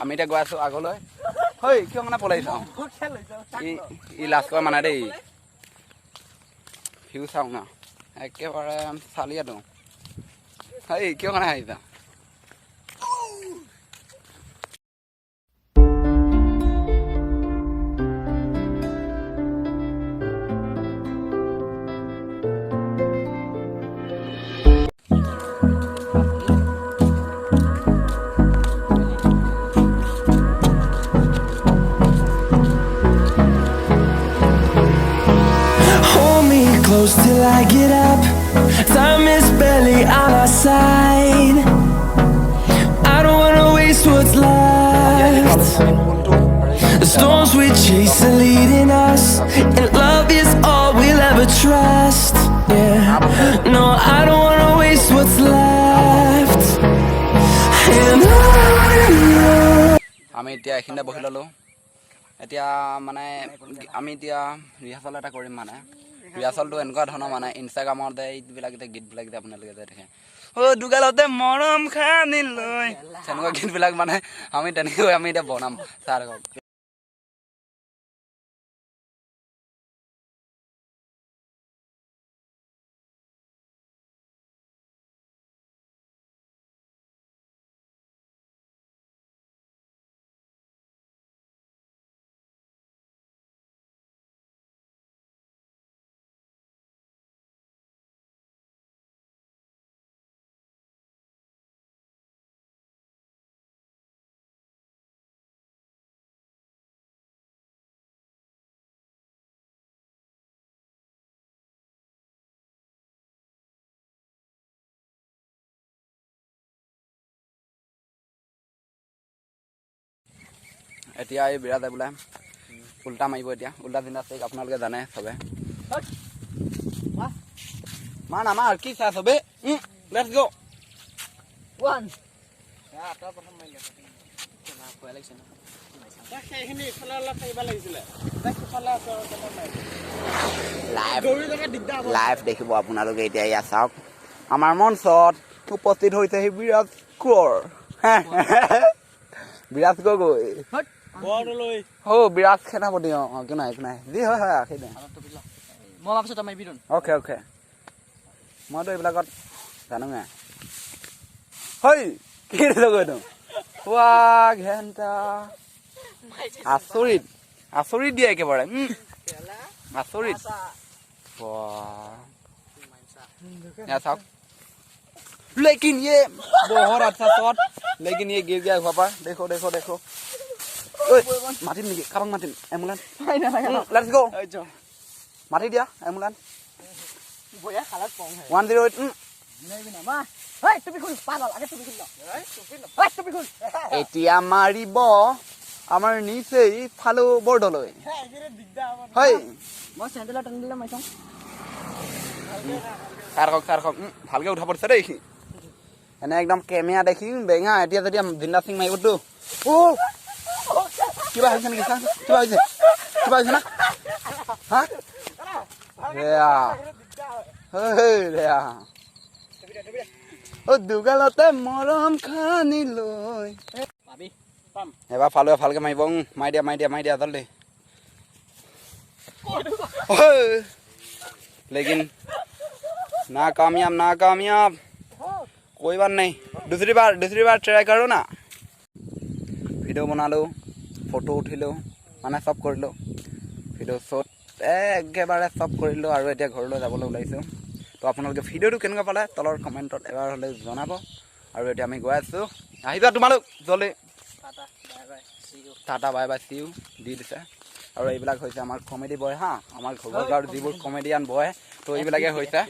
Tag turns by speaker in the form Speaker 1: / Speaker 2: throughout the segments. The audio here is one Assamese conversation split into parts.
Speaker 1: আমি এতিয়া গৈ আছোঁ আগলৈ হয় কিয় মানে পলাইছ ই লাষ্ট কৰা মানে দেই ভিউ চাওঁ ন একেবাৰে চালিয়াতো হয় কিয় কাৰণে আহিছা
Speaker 2: Till I get up, time is barely on our side. I don't wanna waste what's left. The storms we chase are leading us, and love is all we'll ever trust. Yeah, no, I don't wanna waste what's left. And on.
Speaker 1: আমি এতিয়া এইখিনিতে বহি ল'লোঁ এতিয়া মানে আমি এতিয়া ৰিহাৰ্চেল এটা কৰিম মানে ৰিহাৰ্চেলটো এনেকুৱা ধৰণৰ মানে ইনষ্টাগ্ৰামতে এইবিলাক এতিয়া গীতবিলাক যে আপোনালোকে যে দেখে অ' দুগালতে মৰম খানি লৈ তেনেকুৱা গীতবিলাক মানে আমি তেনেকৈ আমি এতিয়া বনাম চাই থাকক এতিয়া এই বিৰাজে বোলে উল্টা মাৰিব এতিয়া উল্টা জিমনাষ্টিক আপোনালোকে জানে চবে মাৰ নামাৰ কি চাই চবে লেটছ গ' ওৱান লাইভ দেখিব আপোনালোকে এতিয়া ইয়াত চাওক আমাৰ মঞ্চত উপস্থিত হৈছে সি বিৰাজ কোঁৱৰ বিৰাজ গগৈ বিৰাজ সেনাপতি একো নাই যি হয় হয় মই ভাবিছোঁ তই মাৰিবি অ'কে অ'কে মইতো এইবিলাকত জানো নাই হয় কি গৈতো ৱা ঘেণ্টা আচৰিত আচৰিত দিয়ে একেবাৰে আচৰিত চাওক लेकिन ये बहुत अच्छा शॉट लेकिन ये गिर गया घोपा देखो देखो देखो ओए माटिन नेকি কাবাক মাটিন এম্বুলেন্স লেটস গো মাটি দিয়া এম্বুলেন্স বয়া খালাত পং হে 108 নেবি না মা ওই তুমি খুল পাগল আগে তুমি খুল ওই তুমি খুল এতিয়া মারিব আমার নিচেই ফালো বৰ্ডলৈ হয় মই স্যান্ডেল টান দিলে মাইছং সাৰকক ভালকে উঠা পৰিছে দেই এনে একদম কেমেৰা দেখি বেঙা এতিয়া যেতিয়া জিন্দা সিং মাৰিবতো কিবা হৈছে নেকি কিবা হৈছে না হা দুগালতে মৰম খানি লৈ এবাৰ ফালুৱে ভালকে মাৰিব মাৰি দিয়া জলদি लेकिन नाकामयाब कोई बात नहीं दूसरी बार ट्राई करो ना वीडियो बना लो फोटो उठी लो माने सब कर लो वीडियो शॉट एकेबारे सब कर लो और এতিয়া ঘৰলৈ যাবলৈ ওলাইছো তো আপোনালোকে ভিডিওটো কেনেকুৱা পালে তলৰ কমেন্টত এবাৰ হলে জনাব আৰু এতিয়া আমি গৈ আছো আহিবা তোমালোক জলদি টাটা বাই বাই সি ইউ দি দিছে আৰু এইবিলাক হৈছে আমাৰ কমেডি বয় হা আমাৰ ঘৰৰ যিবোৰ কমেডিয়ান বয় তো এইবিলাকে হৈছে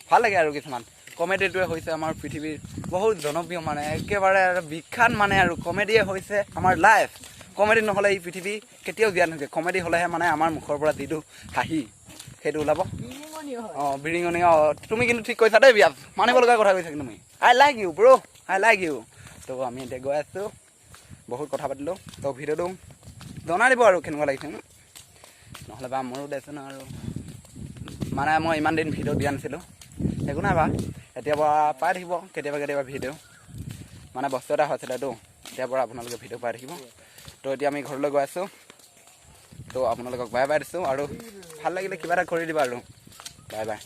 Speaker 1: ভাল লাগে আৰু কিছুমান কমেডিটোৱে হৈছে আমাৰ পৃথিৱীৰ বহুত জনপ্ৰিয় মানে একেবাৰে বিখ্যাত মানে আৰু কমেডিয়ে হৈছে আমাৰ লাইফ কমেডি নহ'লে এই পৃথিৱী কেতিয়াও জীয়াই নাথাকে কমেডি হ'লেহে মানে আমাৰ মুখৰ পৰা যিটো হাঁহি সেইটো ওলাব বিৰিঙনি তুমি কিন্তু ঠিক কৈছা দেই বিয়াত মানিব লগা কথা কৈছা কিন্তু তুমি আই লাইক ইউ ব্ৰ আই লাইক ইউ তো আমি এতিয়া গৈ আছোঁ বহুত কথা পাতিলোঁ তো ভিডিঅ'টো জনাই দিব আৰু কেনেকুৱা লাগিছে নহ'লে বা মোৰো দেচোন আৰু মানে মই ইমান দিন ভিডিঅ' দিয়া নাছিলোঁ একো নাই বা এতিয়াৰ পৰা পাই থাকিব কেতিয়াবা ভিডিঅ' মানে বস্তু এটা হৈছিলেতো তেতিয়াৰ পৰা আপোনালোকে ভিডিঅ' পাই থাকিব তো এতিয়া আমি ঘৰলৈ গৈ আছোঁ তো আপোনালোকক বাই বাই দিছোঁ আৰু ভাল লাগিলে কিবা এটা কৰি দিবা আৰু বাই বাই